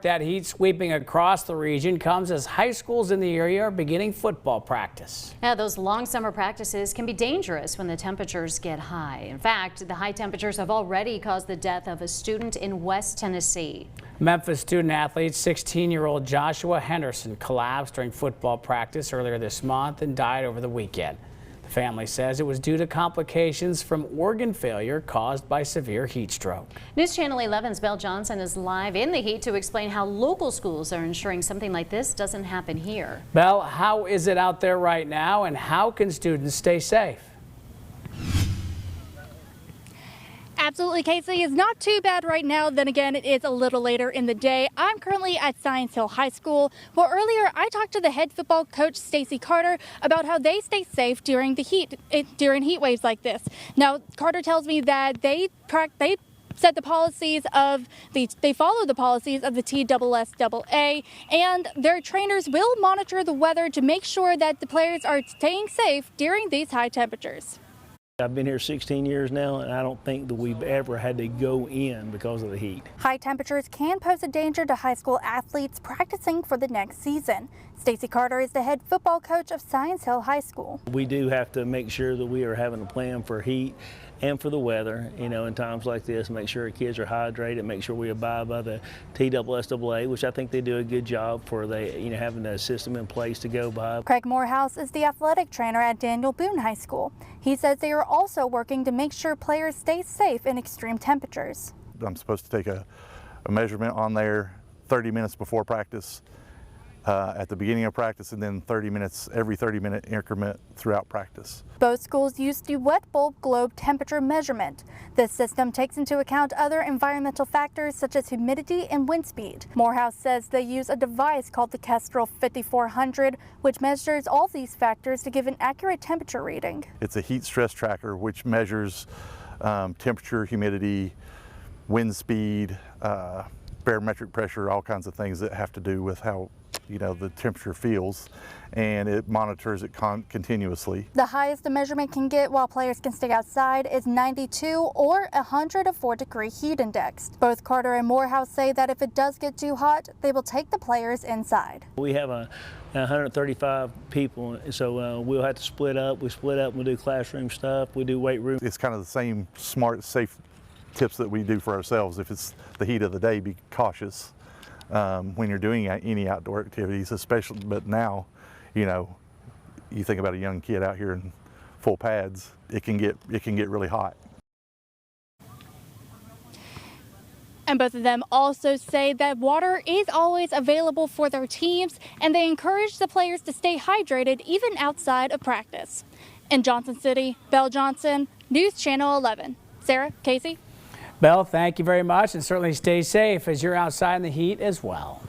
That heat sweeping across the region comes as high schools in the area are beginning football practice. Yeah, those long summer practices can be dangerous when the temperatures get high. In fact, the high temperatures have already caused the death of a student in West Tennessee. Memphis student athlete 16-year-old Joshua Henderson collapsed during football practice earlier this month and died over the weekend. The family says it was due to complications from organ failure caused by severe heat stroke. News Channel 11's Belle Johnson is live in the heat to explain how local schools are ensuring something like this doesn't happen here. Belle, how is it out there right now, and how can students stay safe? Absolutely, Casey. It's not too bad right now. Then again, it is a little later in the day. I'm currently at Science Hill High School. Well, earlier I talked to the head football coach, Stacy Carter, about how they stay safe during the heat waves like this. Now, Carter tells me that they follow the policies of the TSSAA, and their trainers will monitor the weather to make sure that the players are staying safe during these high temperatures. I've been here 16 years now, and I don't think that we've ever had to go in because of the heat. High temperatures can pose a danger to high school athletes practicing for the next season. Stacy Carter is the head football coach of Science Hill High School. We do have to make sure that we are having a plan for heat and for the weather, in times like this, make sure kids are hydrated, make sure we abide by the TSSAA, which I think they do a good job for having a system in place to go by. Craig Morehouse is the athletic trainer at Daniel Boone High School. He says they are also working to make sure players stay safe in extreme temperatures. I'm supposed to take a measurement on there 30 minutes before practice, at the beginning of practice, and then 30 minutes, every 30-minute increment throughout practice. Both schools use the wet bulb globe temperature measurement. This system takes into account other environmental factors such as humidity and wind speed. Morehouse says they use a device called the Kestrel 5400, which measures all these factors to give an accurate temperature reading. It's a heat stress tracker which measures temperature, humidity, wind speed, barometric pressure, all kinds of things that have to do with how the temperature feels, and it monitors it continuously. The highest the measurement can get while players can stay outside is 92 or 104-degree heat index. Both Carter and Morehouse say that if it does get too hot, they will take the players inside. We have 135 people, so we'll have to split up. We split up and we do classroom stuff, we do weight room. It's kind of the same smart, safe tips that we do for ourselves. If it's the heat of the day, be cautious when you're doing any outdoor activities, especially. But now, you think about a young kid out here in full pads, it can get really hot. And both of them also say that water is always available for their teams, and they encourage the players to stay hydrated even outside of practice. In Johnson City, Belle Johnson, News Channel 11. Sarah, Casey. Belle, thank you very much, and certainly stay safe as you're outside in the heat as well.